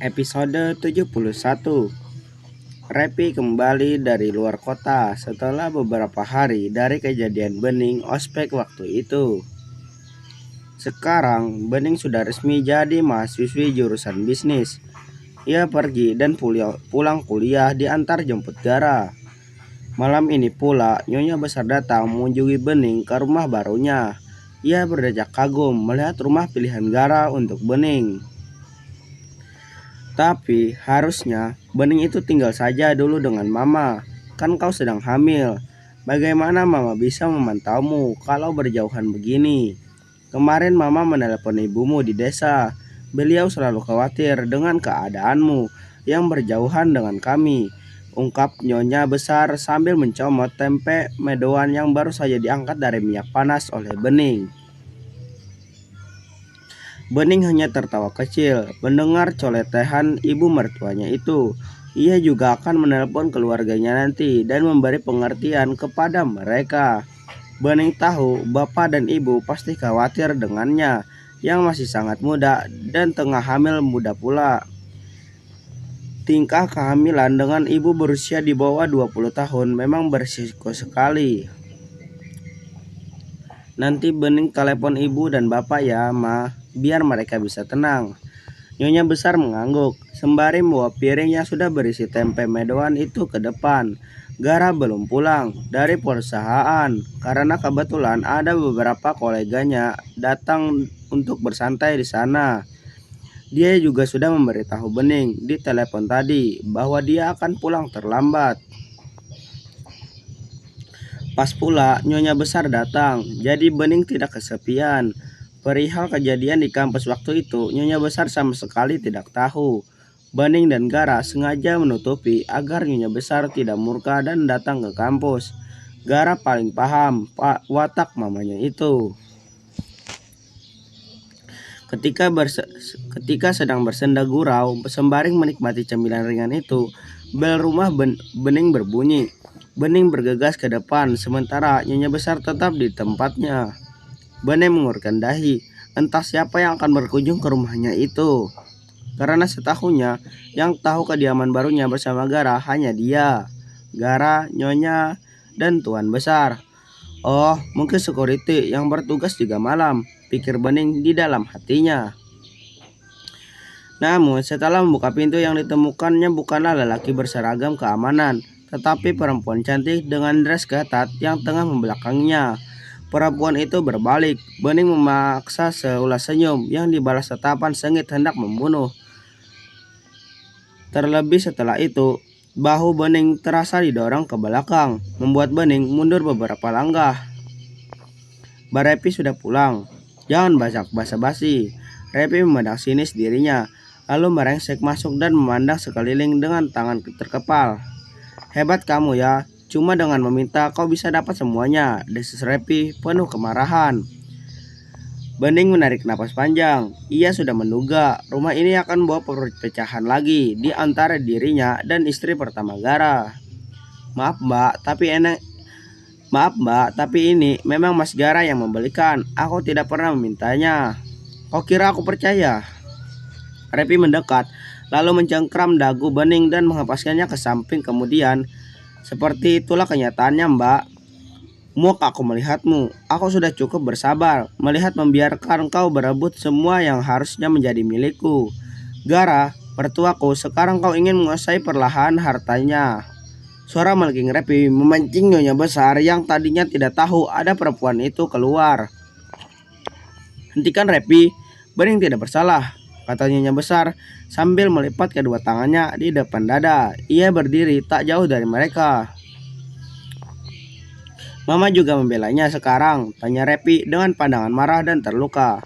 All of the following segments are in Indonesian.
Episode 71. Repi kembali dari luar kota setelah beberapa hari dari kejadian Bening ospek waktu itu. Sekarang Bening sudah resmi jadi mahasiswi jurusan bisnis. Ia pergi dan pulang kuliah diantar jemput Gara. Malam ini pula Nyonya Besar datang mengunjungi Bening ke rumah barunya. Ia berdecak kagum melihat rumah pilihan Gara untuk Bening. Tapi harusnya Bening itu tinggal saja dulu dengan Mama. Kan kau sedang hamil. Bagaimana Mama bisa memantaumu kalau berjauhan begini? Kemarin Mama menelepon ibumu di desa. Beliau selalu khawatir dengan keadaanmu yang berjauhan dengan kami. Ungkap Nyonya Besar sambil mencomot tempe mendoan yang baru saja diangkat dari minyak panas oleh Bening. Bening hanya tertawa kecil mendengar coletehan ibu mertuanya itu. Ia juga akan menelpon keluarganya nanti dan memberi pengertian kepada mereka. Bening tahu bapak dan ibu pasti khawatir dengannya yang masih sangat muda dan tengah hamil muda pula. Tingkah kehamilan dengan ibu berusia di bawah 20 tahun memang berisiko sekali. Nanti Bening telepon ibu dan bapak ya, Ma, biar mereka bisa tenang. Nyonya Besar mengangguk, sembari membawa piring yang sudah berisi tempe mendoan itu ke depan. Gara belum pulang dari perusahaan karena kebetulan ada beberapa koleganya datang untuk bersantai di sana. Dia juga sudah memberitahu Bening di telepon tadi bahwa dia akan pulang terlambat. Pas pula Nyonya Besar datang, jadi Bening tidak kesepian. Perihal kejadian di kampus waktu itu, Nyonya Besar sama sekali tidak tahu. Bening dan Gara sengaja menutupi agar Nyonya Besar tidak murka dan datang ke kampus. Gara paling paham watak mamanya itu. Ketika sedang bersenda gurau, sembari menikmati cemilan ringan itu, bel rumah Bening berbunyi. Bening bergegas ke depan, sementara Nyonya Besar tetap di tempatnya. Bening mengulurkan dahi, entah siapa yang akan berkunjung ke rumahnya itu. Karena setahunya, yang tahu kediaman barunya bersama Gara hanya dia, Gara, Nyonya, dan Tuan Besar. Oh, mungkin security yang bertugas juga malam, pikir Bening di dalam hatinya. Namun, setelah membuka pintu yang ditemukannya bukanlah lelaki berseragam keamanan, tetapi perempuan cantik dengan dress ketat yang tengah membelakanginya. Perempuan itu berbalik. Bening memaksa seulas senyum yang dibalas tatapan sengit hendak membunuh. Terlebih setelah itu, bahu Bening terasa didorong ke belakang, membuat Bening mundur beberapa langkah. Repi sudah pulang. Jangan banyak basa-basi. Repi memandang sinis dirinya, lalu merengsek masuk dan memandang sekeliling dengan tangan terkepal. Hebat kamu ya, cuma dengan meminta kau bisa dapat semuanya, desis Repi penuh kemarahan. Bening menarik napas panjang. Ia sudah menduga rumah ini akan membawa perpecahan lagi di antara dirinya dan istri pertama Gara. Maaf mbak, tapi ini memang Mas Gara yang membelikan. Aku tidak pernah memintanya. Kau kira aku percaya? Repi mendekat, lalu mencengkram dagu Bening dan menghempaskannya ke samping kemudian. Seperti itulah kenyataannya, Mbak. Muak aku melihatmu. Aku sudah cukup bersabar melihat membiarkan kau berebut semua yang harusnya menjadi milikku. Gara, mertuaku, sekarang kau ingin menguasai perlahan hartanya. Suara melengking Repi memancing Nyonya Besar yang tadinya tidak tahu ada perempuan itu keluar. Hentikan Repi, Bening tidak bersalah, kata Nyonya Besar sambil melipat kedua tangannya di depan dada. Ia berdiri tak jauh dari mereka. Mama juga membelanya sekarang, tanya Repi dengan pandangan marah dan terluka.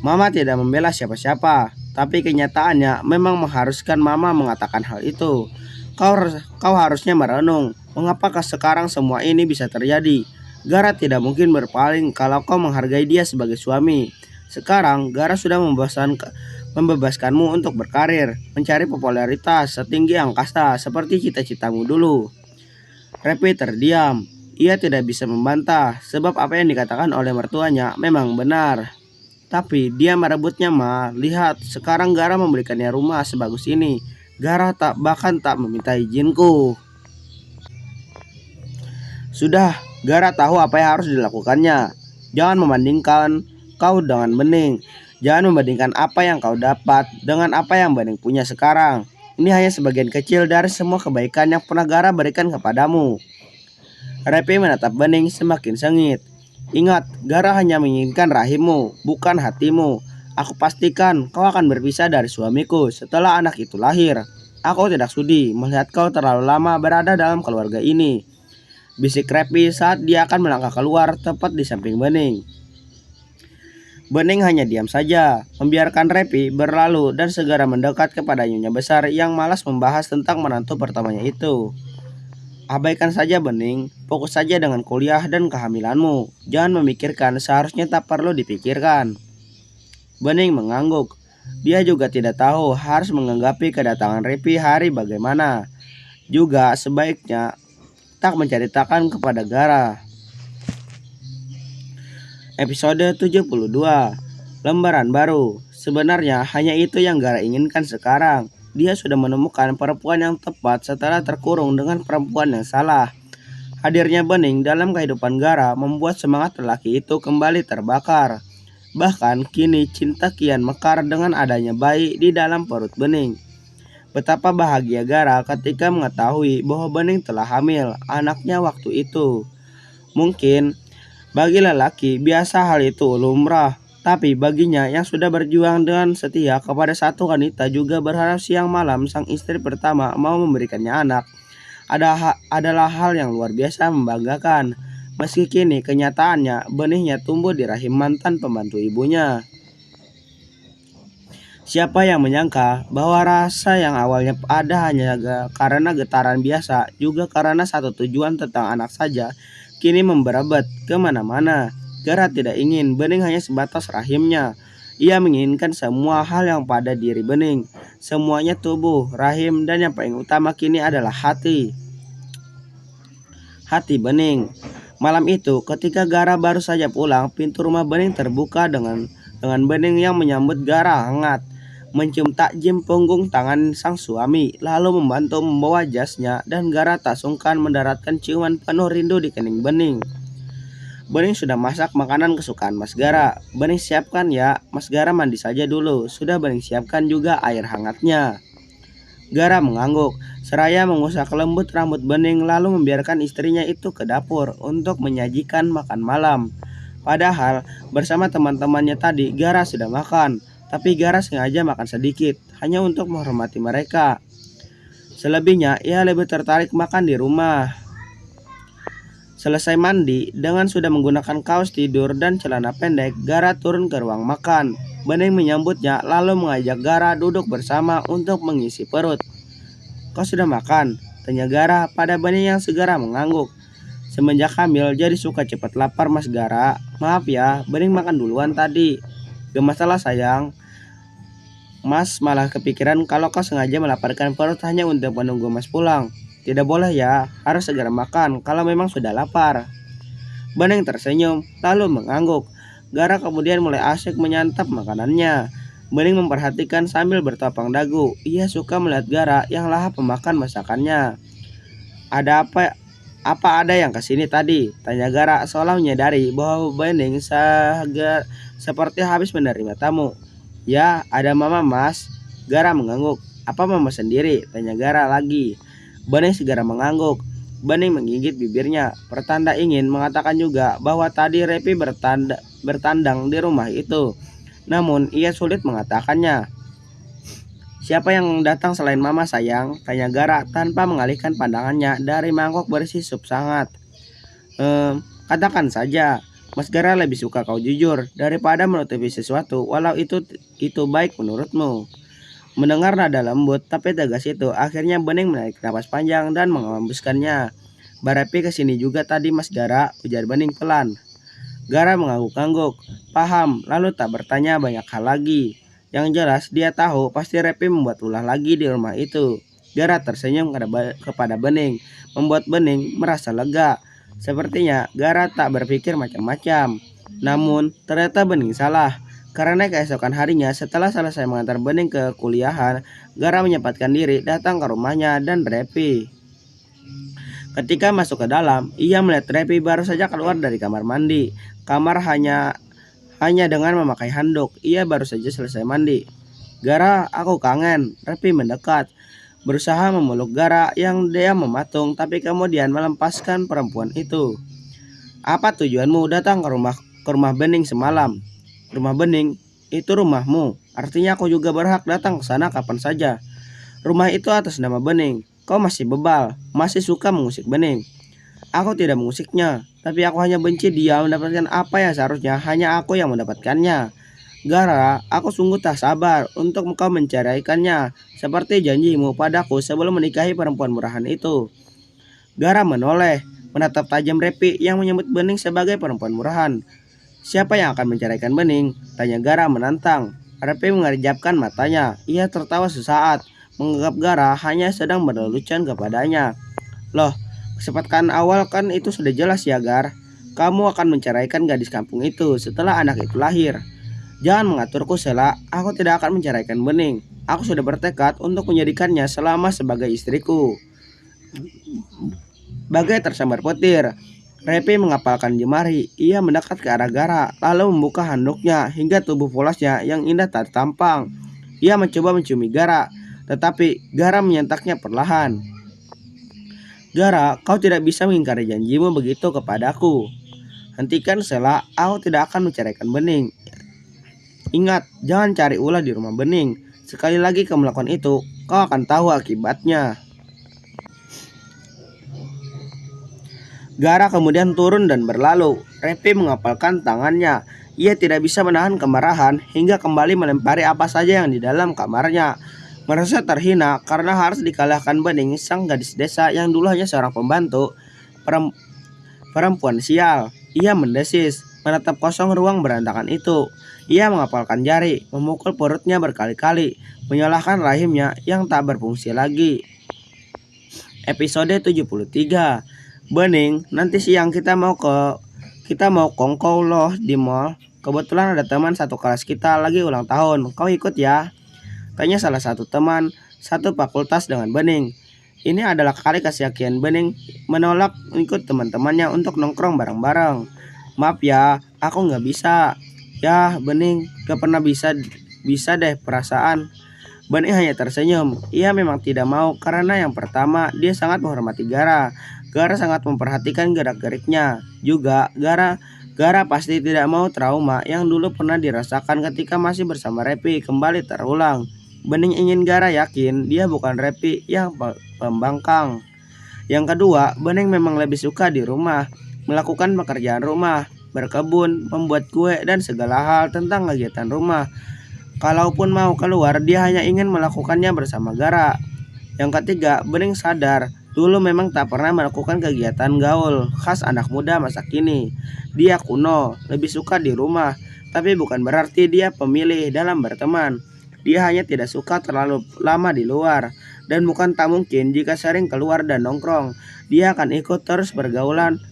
Mama tidak membela siapa-siapa, tapi kenyataannya memang mengharuskan Mama mengatakan hal itu. Kau harusnya merenung, mengapakah sekarang semua ini bisa terjadi? Gara tidak mungkin berpaling kalau kau menghargai dia sebagai suami. Sekarang Gara sudah membebaskanmu untuk berkarir, mencari popularitas setinggi angkasa seperti cita-citamu dulu. Repi terdiam. Ia tidak bisa membantah sebab apa yang dikatakan oleh mertuanya memang benar. Tapi dia merebutnya, Ma. Lihat, sekarang Gara memberikannya rumah sebagus ini. Gara bahkan tak meminta izinku. Sudah, Gara tahu apa yang harus dilakukannya. Jangan membandingkan kau dengan Bening. Jangan membandingkan apa yang kau dapat dengan apa yang Bening punya sekarang. Ini hanya sebagian kecil dari semua kebaikan yang pernah Gara berikan kepadamu. Repi menatap Bening semakin sengit. Ingat, Gara hanya menginginkan rahimmu, bukan hatimu. Aku pastikan kau akan berpisah dari suamiku setelah anak itu lahir. Aku tidak sudi melihat kau terlalu lama berada dalam keluarga ini. Bisik Repi saat dia akan melangkah keluar tepat di samping Bening. Bening hanya diam saja, membiarkan Repi berlalu dan segera mendekat kepada nyonya besar yang malas membahas tentang menantu pertamanya itu. Abaikan saja Bening, fokus saja dengan kuliah dan kehamilanmu. Jangan memikirkan seharusnya tak perlu dipikirkan. Bening mengangguk. Dia juga tidak tahu harus menganggapi kedatangan Repi hari bagaimana. Juga sebaiknya tak menceritakan kepada Gara. Episode 72. Lembaran baru. Sebenarnya hanya itu yang Gara inginkan sekarang. Dia sudah menemukan perempuan yang tepat setelah terkurung dengan perempuan yang salah. Hadirnya Bening dalam kehidupan Gara membuat semangat lelaki itu kembali terbakar. Bahkan kini cinta kian mekar dengan adanya bayi di dalam perut Bening. Betapa bahagia Gara ketika mengetahui bahwa Bening telah hamil anaknya waktu itu. Mungkin bagi lelaki biasa hal itu lumrah, tapi baginya yang sudah berjuang dengan setia kepada satu wanita juga berharap siang malam sang istri pertama mau memberikannya anak adalah hal yang luar biasa membanggakan. Meski kini kenyataannya benihnya tumbuh di rahim mantan pembantu ibunya. Siapa yang menyangka bahwa rasa yang awalnya ada hanya karena getaran biasa, juga karena satu tujuan tentang anak saja, kini memberebet kemana-mana. Gara tidak ingin Bening hanya sebatas rahimnya. Ia menginginkan semua hal yang pada diri Bening. Semuanya tubuh, rahim, dan yang paling utama kini adalah hati. Hati Bening. Malam itu, ketika Gara baru saja pulang, pintu rumah Bening terbuka dengan Bening yang menyambut Gara hangat. Mencium takjim punggung tangan sang suami, lalu membantu membawa jasnya, dan Gara tak sungkan mendaratkan ciuman penuh rindu di kening Bening. Bening sudah masak makanan kesukaan Mas Gara. Bening siapkan ya, Mas Gara mandi saja dulu. Sudah Bening siapkan juga air hangatnya. Gara mengangguk, seraya mengusap lembut rambut Bening lalu membiarkan istrinya itu ke dapur untuk menyajikan makan malam. Padahal bersama teman-temannya tadi Gara sudah makan. Tapi Gara sengaja makan sedikit, hanya untuk menghormati mereka. Selebihnya, ia lebih tertarik makan di rumah. Selesai mandi, dengan sudah menggunakan kaos tidur dan celana pendek, Gara turun ke ruang makan. Bening menyambutnya, lalu mengajak Gara duduk bersama untuk mengisi perut. Kau sudah makan? Tanya Gara pada Bening yang segera mengangguk. Semenjak hamil, jadi suka cepat lapar Mas Gara. Maaf ya, Bening makan duluan tadi. Gak masalah sayang. Mas malah kepikiran kalau kau sengaja melaparkan perut hanya untuk menunggu Mas pulang. Tidak boleh ya, harus segera makan kalau memang sudah lapar. Bening tersenyum, lalu mengangguk. Gara kemudian mulai asyik menyantap makanannya. Bening memperhatikan sambil bertopang dagu. Ia suka melihat Gara yang lahap memakan masakannya. Ada apa? Apa ada yang kesini tadi? Tanya Gara seolah menyadari bahwa Bening seperti habis menerima tamu. Ya, ada mama Mas. Gara mengangguk. Apa mama sendiri? Tanya Gara lagi. Bening segera mengangguk. Bening menggigit bibirnya, pertanda ingin mengatakan juga bahwa tadi Repi bertandang di rumah itu. Namun ia sulit mengatakannya. Siapa yang datang selain mama sayang? Tanya Gara tanpa mengalihkan pandangannya dari mangkok berisi sup sangat. Katakan saja. Mas Gara lebih suka kau jujur daripada menutupi sesuatu walau itu baik menurutmu. Mendengar nada lembut tapi tegas itu, akhirnya Bening menarik napas panjang dan mengembuskannya. Barapi kesini juga tadi Mas Gara, ujar Bening pelan. Gara mengangguk-angguk, paham, lalu tak bertanya banyak hal lagi. Yang jelas dia tahu pasti Repi membuat ulah lagi di rumah itu. Gara tersenyum kepada Bening, membuat Bening merasa lega. Sepertinya Gara tak berpikir macam-macam. Namun ternyata Bening salah. Karena keesokan harinya setelah selesai mengantar Bening ke kuliahan, Gara menyempatkan diri datang ke rumahnya dan Repi. Ketika masuk ke dalam, ia melihat Repi baru saja keluar dari kamar mandi. Kamar hanya dengan memakai handuk. Ia baru saja selesai mandi. Gara, aku kangen. Repi mendekat, berusaha memeluk Gara yang dia mematung, tapi kemudian melepaskan perempuan itu. Apa tujuanmu datang ke rumah Bening semalam? Rumah Bening itu rumahmu. Artinya aku juga berhak datang ke sana kapan saja. Rumah itu atas nama Bening. Kau masih bebal, masih suka mengusik Bening. Aku tidak mengusiknya, tapi aku hanya benci dia mendapatkan apa yang seharusnya hanya aku yang mendapatkannya. Gara, aku sungguh tak sabar untuk engkau menceraikannya, seperti janjimu padaku sebelum menikahi perempuan murahan itu. Gara menoleh, menatap tajam Repi yang menyebut Bening sebagai perempuan murahan. Siapa yang akan menceraikan Bening? Tanya Gara menantang. Repi mengerjapkan matanya. Ia tertawa sesaat, menganggap Gara hanya sedang berlelucon kepadanya. Loh, kesepakatan awal kan itu sudah jelas ya Gar. Kamu akan menceraikan gadis kampung itu setelah anak itu lahir. Jangan mengaturku Sela, aku tidak akan menceraikan Bening. Aku sudah bertekad untuk menjadikannya selama sebagai istriku. Bagai tersambar petir, Repi mengapalkan jemari. Ia mendekat ke arah Gara, lalu membuka handuknya hingga tubuh polosnya yang indah tak tampang. Ia mencoba menciumi Gara, tetapi Gara menyentaknya perlahan. Gara, kau tidak bisa mengingkari janjimu begitu kepadaku. Hentikan Sela, aku tidak akan menceraikan Bening. Ingat, jangan cari ulah di rumah Bening. Sekali lagi kau melakukan itu, kau akan tahu akibatnya. Gara kemudian turun dan berlalu. Repi mengapalkan tangannya. Ia tidak bisa menahan kemarahan hingga kembali melempari apa saja yang di dalam kamarnya. Merasa terhina karena harus dikalahkan Bening, sang gadis desa yang dulu hanya seorang pembantu. Perempuan sial. Ia mendesis, menatap kosong ruang berantakan itu. Ia mengapalkan jari, memukul perutnya berkali-kali, menyalahkan rahimnya yang tak berfungsi lagi. Episode 73. Bening, nanti siang kita mau kongkow loh di mall. Kebetulan ada teman satu kelas kita lagi ulang tahun. Kau ikut ya? Tanya salah satu teman satu fakultas dengan Bening. Ini adalah kali kesekian Bening menolak ikut teman-temannya untuk nongkrong bareng-bareng. Maaf ya, aku nggak bisa. Ya, Bening, gak pernah bisa deh perasaan. Bening hanya tersenyum. Ia memang tidak mau karena yang pertama dia sangat menghormati Gara. Gara sangat memperhatikan gerak-geriknya. Juga Gara pasti tidak mau trauma yang dulu pernah dirasakan ketika masih bersama Repi kembali terulang. Bening ingin Gara yakin dia bukan Repi yang pembangkang. Yang kedua, Bening memang lebih suka di rumah, melakukan pekerjaan rumah, berkebun, membuat kue, dan segala hal tentang kegiatan rumah. Kalaupun mau keluar, dia hanya ingin melakukannya bersama Gara. Yang ketiga, Bening sadar dulu memang tak pernah melakukan kegiatan gaul khas anak muda masa kini. Dia kuno, lebih suka di rumah, tapi bukan berarti dia pemilih dalam berteman. Dia hanya tidak suka terlalu lama di luar, dan bukan tak mungkin jika sering keluar dan nongkrong, dia akan ikut terus pergaulan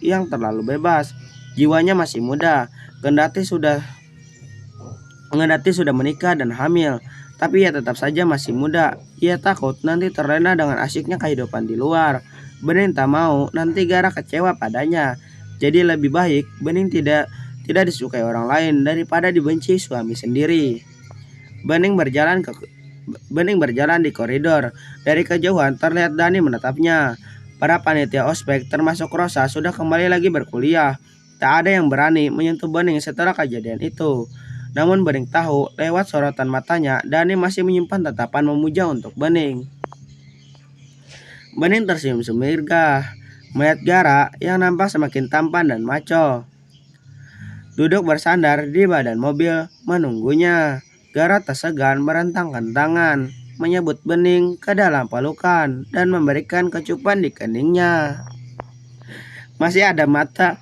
yang terlalu bebas. Jiwanya masih muda, kendati sudah menikah dan hamil, tapi ia tetap saja masih muda. Ia takut nanti terlena dengan asyiknya kehidupan di luar. Bening tak mau nanti Gara kecewa padanya. Jadi lebih baik Bening tidak disukai orang lain daripada dibenci suami sendiri. Bening berjalan di koridor. Dari kejauhan terlihat Dani menatapnya. Para panitia ospek termasuk Rosa sudah kembali lagi berkuliah. Tak ada yang berani menyentuh Bening setelah kejadian itu. Namun Bening tahu lewat sorotan matanya Dani masih menyimpan tatapan memuja untuk Bening. Bening tersenyum semirgah melihat Gara yang nampak semakin tampan dan maco duduk bersandar di badan mobil menunggunya. Gara tak segan merentangkan tangan, menyebut Bening ke dalam pelukan dan memberikan kecupan di keningnya. Masih ada mata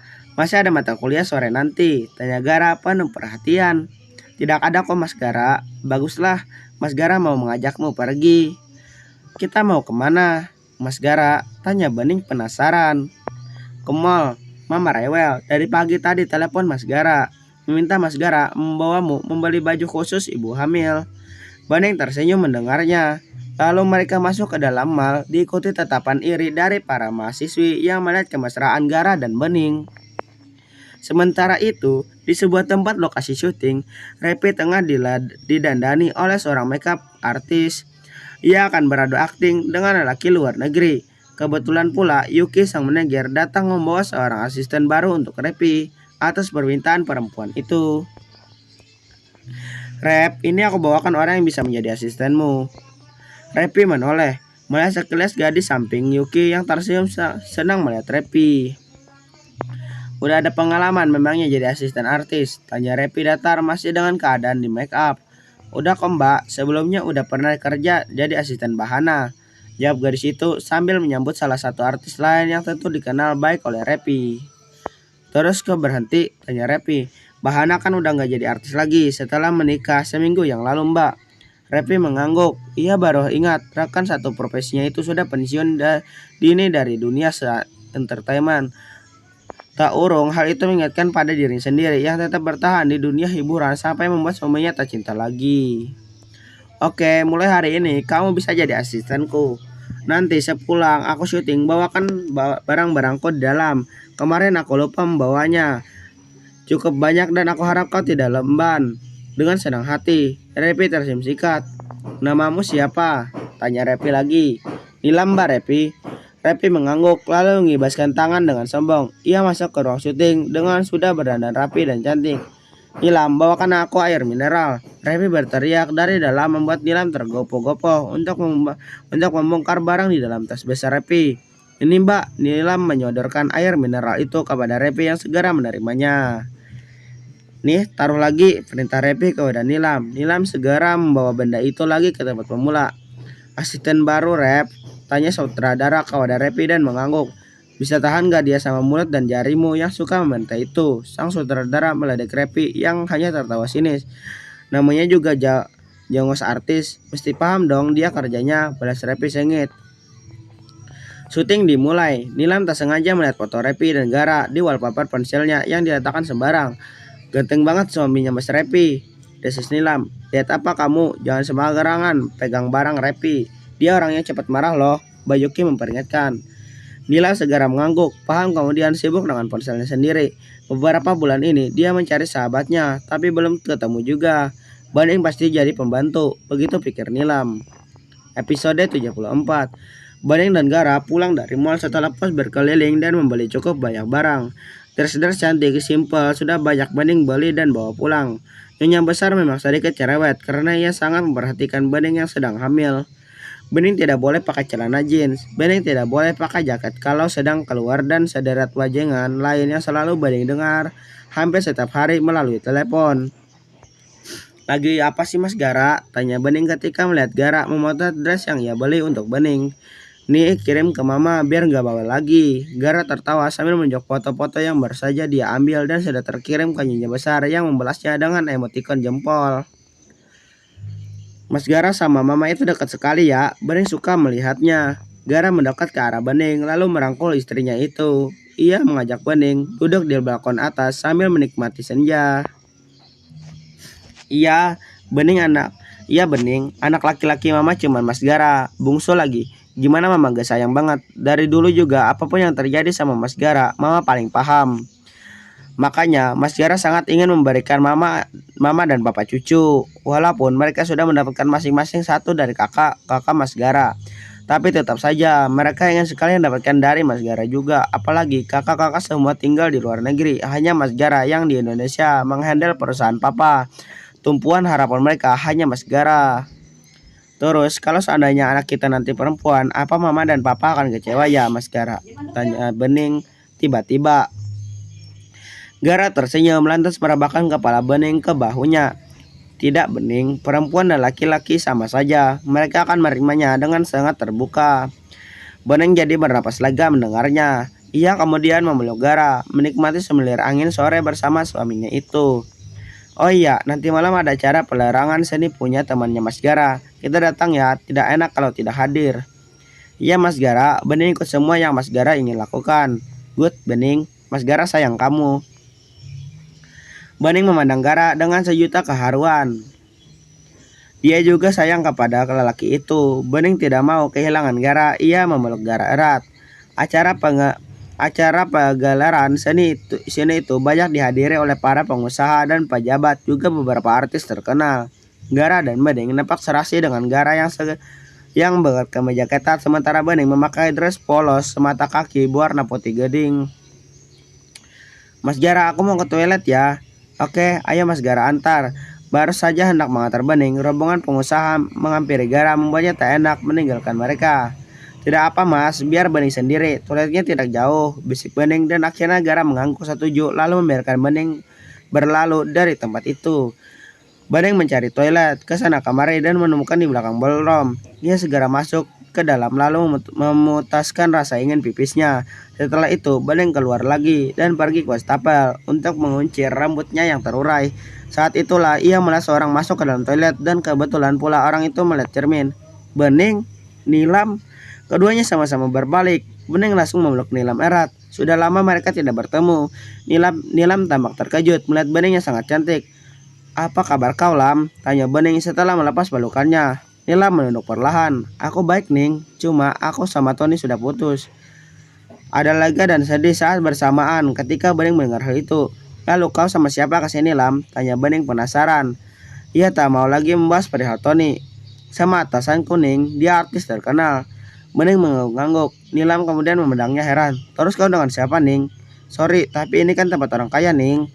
kuliah sore nanti, tanya Gara penuh perhatian. Tidak ada kok Mas Gara. Baguslah, Mas Gara mau mengajakmu pergi. Kita mau kemana? Mas Gara, tanya Bening penasaran. Ke mall, Mama rewel. Dari pagi tadi telepon Mas Gara. meminta Mas Gara membawamu membeli baju khusus ibu hamil. Bening tersenyum mendengarnya. Lalu mereka masuk ke dalam mall, diikuti tatapan iri dari para mahasiswi yang melihat kemesraan Gara dan Bening. Sementara itu, di sebuah tempat lokasi syuting, Repi tengah didandani oleh seorang makeup artis. Ia akan beradu akting dengan lelaki luar negeri. Kebetulan pula Yuki sang manajer datang membawa seorang asisten baru untuk Repi atas permintaan perempuan itu. Rep, ini aku bawakan orang yang bisa menjadi asistenmu. Repi menoleh, melihat sekilas gadis samping Yuki yang tersenyum senang melihat Repi. Udah ada pengalaman memangnya jadi asisten artis? Tanya Repi datar masih dengan keadaan di make up. Udah kok mbak, sebelumnya udah pernah kerja jadi asisten Bahana. Jawab gadis itu sambil menyambut salah satu artis lain yang tentu dikenal baik oleh Repi. Terus kok berhenti? Tanya Repi. Bahana kan udah gak jadi artis lagi setelah menikah seminggu yang lalu mbak. Repi mengangguk. Ia baru ingat rekan satu profesinya itu sudah pensiun dini dari dunia entertainment. Tak urung, hal itu mengingatkan pada diri sendiri yang tetap bertahan di dunia hiburan sampai membuat suaminya tak cinta lagi. Oke, mulai hari ini kamu bisa jadi asistenku. Nanti sepulang aku syuting bawakan barang-barangku di dalam. Kemarin aku lupa membawanya. Cukup banyak dan aku harap kau tidak lemban. Dengan senang hati, Repi tersenyum sikat. Namamu siapa? Tanya Repi lagi. Nilam mbak Repi. Repi mengangguk lalu mengibaskan tangan dengan sombong. Ia masuk ke ruang syuting dengan sudah berdandan rapi dan cantik. Nilam, bawakan aku air mineral. Repi berteriak dari dalam membuat Nilam tergopoh-gopoh untuk membongkar barang di dalam tas besar Repi. Ini mbak, Nilam menyodorkan air mineral itu kepada Repi yang segera menerimanya. Nih, taruh lagi, perintah Repi kepada Nilam. Nilam segera membawa benda itu lagi ke tempat pemula. Asisten baru Rep, tanya sutradara kepada Repi dan mengangguk. Bisa tahan gak dia sama mulut dan jarimu yang suka membantai itu? Sang sutradara meledek Repi yang hanya tertawa sinis. Namanya juga jongos artis, mesti paham dong dia kerjanya, balas Repi sengit. Syuting dimulai. Nilam tak sengaja melihat foto Repi dan Gara di wallpaper ponselnya yang diletakkan sembarang. Ganteng banget suaminya Mas Repi, desis Nilam. Lihat apa kamu? Jangan sembarangan pegang barang Repi. Dia orangnya cepat marah loh, Bayuki memperingatkan. Nilam segera mengangguk, paham kemudian sibuk dengan ponselnya sendiri. Beberapa bulan ini dia mencari sahabatnya, tapi belum ketemu juga. Bening pasti jadi pembantu, begitu pikir Nilam. Episode 74. Bening dan Gara pulang dari mall setelah pos berkeliling dan membeli cukup banyak barang. Dress cantik, simpel, sudah banyak Bening beli dan bawa pulang. Nyonya besar memang sedikit cerewet karena ia sangat memperhatikan Bening yang sedang hamil. Bening tidak boleh pakai celana jeans. Bening tidak boleh pakai jaket kalau sedang keluar dan sederet wajangan lain yang selalu Bening dengar hampir setiap hari melalui telepon. Lagi apa sih Mas Gara? Tanya Bening ketika melihat Gara memotret dress yang ia beli untuk Bening. Nih kirim ke mama biar gak bawel lagi. Gara tertawa sambil menunjuk foto-foto yang baru saja dia ambil dan sudah terkirim ke nyonya besar yang membalasnya dengan emotikon jempol. Mas Gara sama mama itu dekat sekali ya. Bening suka melihatnya. Gara mendekat ke arah Bening lalu merangkul istrinya itu. Ia mengajak Bening duduk di balkon atas sambil menikmati senja. Iya, Bening anak laki-laki mama cuman Mas Gara, bungsu lagi. Gimana mama gak sayang banget? Dari dulu juga apapun yang terjadi sama Mas Gara, mama paling paham. Makanya Mas Gara sangat ingin memberikan mama dan papa cucu. Walaupun mereka sudah mendapatkan masing-masing satu dari kakak Mas Gara. Tapi tetap saja mereka ingin sekali mendapatkan dari Mas Gara juga. Apalagi kakak-kakak semua tinggal di luar negeri. Hanya Mas Gara yang di Indonesia menghandle perusahaan papa. Tumpuan harapan mereka hanya Mas Gara. Terus kalau seandainya anak kita nanti perempuan, apa mama dan papa akan kecewa ya Mas Gara? Tanya Bening tiba-tiba. Gara tersenyum lantas merabakkan kepala Bening ke bahunya. Tidak Bening, perempuan dan laki-laki sama saja. Mereka akan menerimanya dengan sangat terbuka. Bening jadi bernapas lega mendengarnya. Ia kemudian memeluk Gara, menikmati semilir angin sore bersama suaminya itu. Oh iya, nanti malam ada acara pelerangan seni punya temannya Mas Gara. Kita datang ya, tidak enak kalau tidak hadir. Iya Mas Gara, Bening ikut semua yang Mas Gara ingin lakukan. Good Bening, Mas Gara sayang kamu. Bening memandang Gara dengan sejuta keharuan. Dia juga sayang kepada lelaki itu. Bening tidak mau kehilangan Gara. Ia memeluk Gara erat. Acara pagelaran seni itu banyak dihadiri oleh para pengusaha dan pejabat, juga beberapa artis terkenal. Gara dan Bening nampak serasi dengan Gara yang berkemeja ketat, sementara Bening memakai dress polos semata kaki berwarna putih gading. Mas Gara, aku mau ke toilet ya. Oke, ayo Mas Gara antar. Baru saja hendak mengantar Bening, rombongan pengusaha menghampiri Gara membuatnya tak enak meninggalkan mereka. Tidak apa Mas, biar Bening sendiri. Toiletnya tidak jauh, bisik Bening, dan akhirnya Gara mengangguk setuju lalu membiarkan Bening berlalu dari tempat itu. Bening mencari toilet, ke sana kemari dan menemukan di belakang ballroom. Ia segera masuk ke dalam lalu memutaskan rasa ingin pipisnya. Setelah itu, Bening keluar lagi dan pergi ke wastafel untuk menguncir rambutnya yang terurai. Saat itulah ia melihat seorang masuk ke dalam toilet dan kebetulan pula orang itu melihat cermin. Bening, Nilam, keduanya sama-sama berbalik. Bening langsung memeluk Nilam erat. Sudah lama mereka tidak bertemu. Nilam tampak terkejut melihat Bening yang sangat cantik. Apa kabar kau, Lam? Tanya Bening setelah melepas pelukannya. Nilam menunduk perlahan. Aku baik, Ning. Cuma aku sama Tony sudah putus. Ada lega dan sedih saat bersamaan ketika Bening mendengar hal itu. Lalu kau sama siapa kesini, Lam? Tanya Bening penasaran. Ia tak mau lagi membahas perihal Tony. Sama atasan kuning, dia artis terkenal. Bening mengangguk. Nilam kemudian memandangnya heran. Terus kau dengan siapa, Ning? Sorry, tapi ini kan tempat orang kaya, Ning.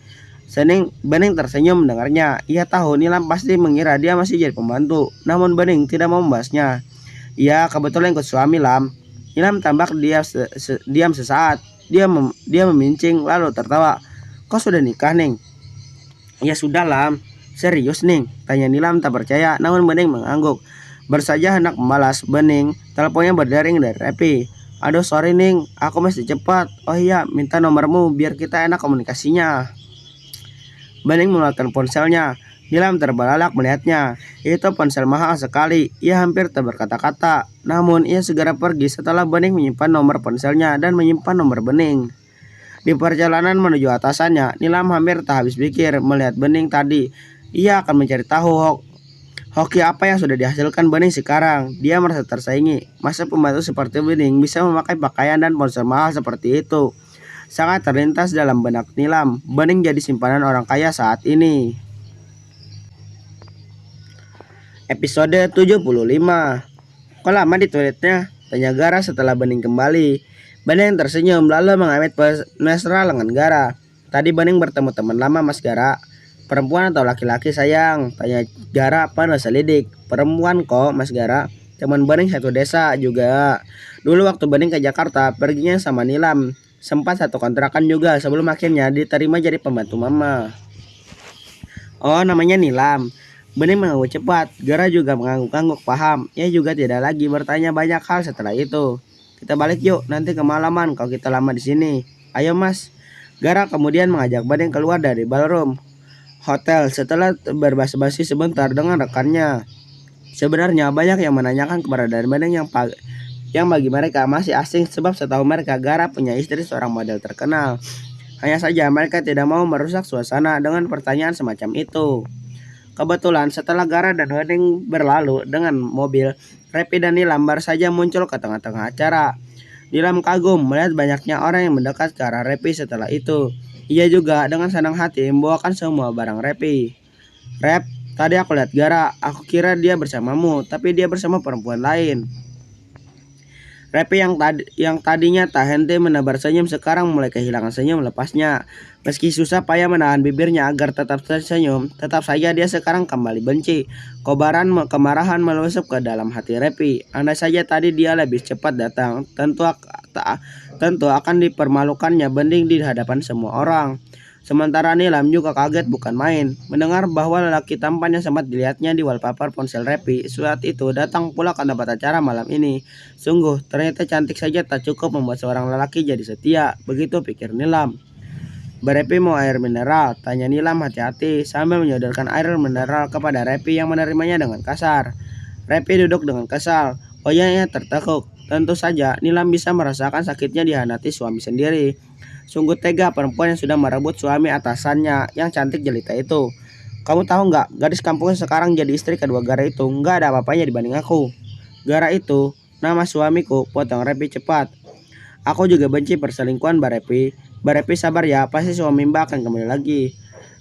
Bening tersenyum mendengarnya. Ia tahu Nilam pasti mengira dia masih jadi pembantu. Namun Bening tidak mau membahasnya. Ia kebetulan ikut suami, Lam. Nilam tampak diam sesaat. Dia memincing lalu tertawa. Kau sudah nikah, Ning? Ya sudah, Lam. Serius, Ning? Tanya Nilam tak percaya. Namun Bening mengangguk. Bersaja hendak membalas. Bening, teleponnya berdering dari Repi. Aduh sorry, Ning. Aku mesti cepat. Oh iya, minta nomormu biar kita enak komunikasinya. Bening mengeluarkan ponselnya. Nilam terbelalak melihatnya. Itu ponsel mahal sekali. Ia hampir tak berkata-kata. Namun ia segera pergi setelah Bening menyimpan nomor ponselnya dan menyimpan nomor Bening. Di perjalanan menuju atasannya, Nilam hampir tak habis pikir melihat Bening tadi. Ia akan mencari tahu hoki apa yang sudah dihasilkan Bening sekarang. Dia merasa tersaingi. Masa pembantu seperti Bening bisa memakai pakaian dan ponsel mahal seperti itu? Sangat terlintas dalam benak Nilam. Bening jadi simpanan orang kaya saat ini. Episode 75. Kok lama di toiletnya? Tanya Gara setelah Bening kembali. Bening tersenyum lalu mengamit mesra lengan Gara. Tadi Bening bertemu teman lama, Mas Gara. Perempuan atau laki-laki, sayang? Tanya Gara penuh selidik. Perempuan kok, Mas Gara. Teman Bening satu desa juga. Dulu waktu Bening ke Jakarta, perginya sama Nilam. Sempat satu kontrakan juga sebelum akhirnya diterima jadi pembantu mama. Oh, namanya Nilam. Bening mengangguk cepat. Gara juga mengangguk-angguk paham. Ia juga tidak lagi bertanya banyak hal setelah itu. Kita balik yuk, nanti kemalaman kalau kita lama di sini. Ayo Mas. Gara kemudian mengajak Bening keluar dari ballroom hotel setelah berbasa-basi sebentar dengan rekannya. Sebenarnya banyak yang menanyakan keberadaan Bening yang bagi mereka masih asing sebab setahu mereka Gara punya istri seorang model terkenal. Hanya saja mereka tidak mau merusak suasana dengan pertanyaan semacam itu. Kebetulan setelah Gara dan Bening berlalu dengan mobil, Repi dan Nilam baru saja muncul ke tengah-tengah acara. Nilam kagum melihat banyaknya orang yang mendekat ke arah Repi setelah itu. Ia juga dengan senang hati membawakan semua barang Repi. Rep, tadi aku lihat Gara, aku kira dia bersamamu, tapi dia bersama perempuan lain. Repi yang tadinya tak henti menebar senyum sekarang mulai kehilangan senyum lepasnya. Meski susah payah menahan bibirnya agar tetap tersenyum, tetap saja dia sekarang kembali benci. Kemarahan melusup ke dalam hati Repi. Andai saja tadi dia lebih cepat datang, tentu akan dipermalukannya Bening di hadapan semua orang. Sementara Nilam juga kaget bukan main mendengar bahwa lelaki tampan yang sempat dilihatnya di wallpaper ponsel Repi saat itu datang pula ke tempat acara malam ini. Sungguh, ternyata cantik saja tak cukup membuat seorang lelaki jadi setia, begitu pikir Nilam. Berepi mau air mineral? Tanya Nilam hati-hati sambil menyodorkan air mineral kepada Repi yang menerimanya dengan kasar. Repi duduk dengan kesal. Wajahnya tertekuk. Tentu saja Nilam bisa merasakan sakitnya dihianati suami sendiri. Sungguh tega perempuan yang sudah merebut suami atasannya yang cantik jelita itu. Kamu tahu nggak, gadis kampung sekarang jadi istri kedua Gara itu nggak ada apa-apanya dibanding aku. Gara itu nama suamiku, potong Repi cepat. Aku juga benci perselingkuhan Mbak Repi. Mbak Repi sabar ya, pasti suami Mbak akan kembali lagi.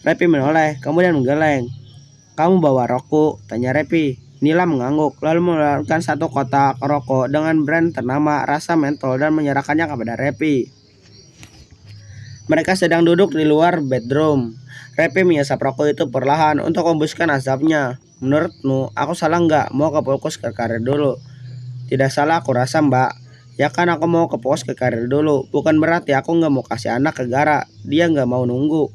Repi menoleh, kemudian menggeleng. Kamu bawa rokok? Tanya Repi. Nila mengangguk, lalu mengeluarkan satu kotak rokok dengan brand ternama rasa mentol dan menyerahkannya kepada Repi. Mereka sedang duduk di luar bedroom. Repi mengisap rokok itu perlahan untuk membuskan asapnya. Menurutmu, aku salah nggak mau ke fokus ke karir dulu? Tidak salah aku rasa Mbak. Ya kan aku mau ke pos ke karir dulu. Bukan berarti aku nggak mau kasih anak ke Gara. Dia nggak mau nunggu.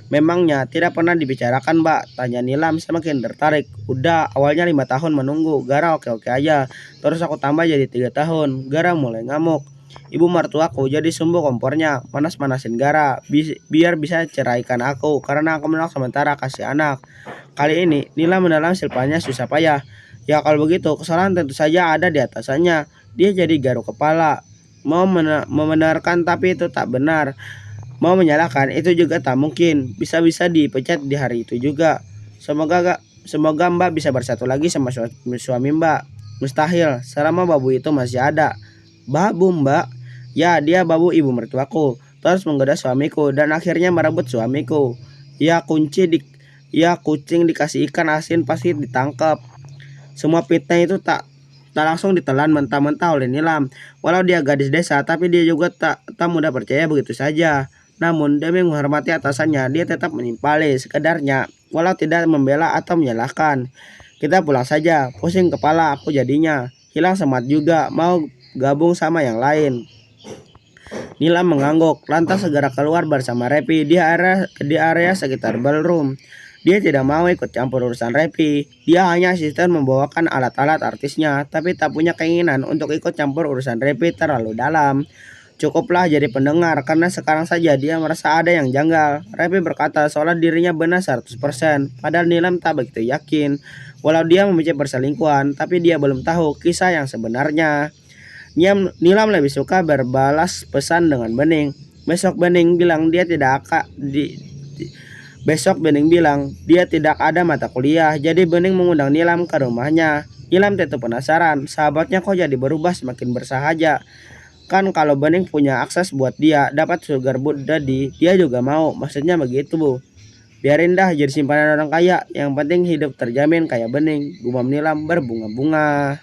Memangnya tidak pernah dibicarakan Mbak? Tanya Nilam semakin tertarik. Udah awalnya 5 tahun menunggu. Gara oke-oke aja. Terus aku tambah jadi 3 tahun. Gara mulai ngamuk. Ibu mertuaku jadi sumbu kompornya. Panas-panasin Gara. Biar bisa ceraikan aku. Karena aku menolak sementara kasih anak. Kali ini Nilam mendalam silpanya susah payah. Ya kalau begitu kesalahan tentu saja ada di atasannya. Dia jadi garuk kepala. Membenarkan tapi itu tak benar. Mau menyalahkan itu juga tak mungkin. Bisa-bisa dipecat di hari itu juga. Semoga Mbak bisa bersatu lagi sama suami Mbak. Mustahil selama babu itu masih ada. Babu Mbak? Ya dia babu ibu mertuaku. Terus menggoda suamiku dan akhirnya merebut suamiku. Ya kucing dikasih ikan asin pasti ditangkap. Semua fitnah itu tak langsung ditelan mentah-mentah oleh Nilam. Walau dia gadis desa, tapi dia juga tak mudah percaya begitu saja. Namun demi menghormati atasannya, dia tetap menimpali sekedarnya, walau tidak membela atau menyalahkan. Kita pulang saja, pusing kepala aku jadinya. Hilang semangat juga, mau gabung sama yang lain. Nilam mengangguk, lantas segera keluar bersama Repi di area sekitar ballroom. Dia tidak mau ikut campur urusan Repi. Dia hanya asisten membawakan alat-alat artisnya, tapi tak punya keinginan untuk ikut campur urusan Repi terlalu dalam. Cukuplah jadi pendengar, karena sekarang saja dia merasa ada yang janggal. Repi berkata seolah dirinya benar 100%, padahal Nilam tak begitu yakin. Walau dia membenci perselingkuhan, tapi dia belum tahu kisah yang sebenarnya. Nilam lebih suka berbalas pesan dengan Bening. Besok Bening bilang dia tidak ada mata kuliah, jadi Bening mengundang Nilam ke rumahnya. Nilam tetap penasaran, sahabatnya kok jadi berubah semakin bersahaja. Kan kalau Bening punya akses buat dia dapat sugar daddy, dia juga mau. Maksudnya begitu Bu. Biarin dah jadi simpanan orang kaya, yang penting hidup terjamin kayak Bening. Gumam Nilam berbunga-bunga.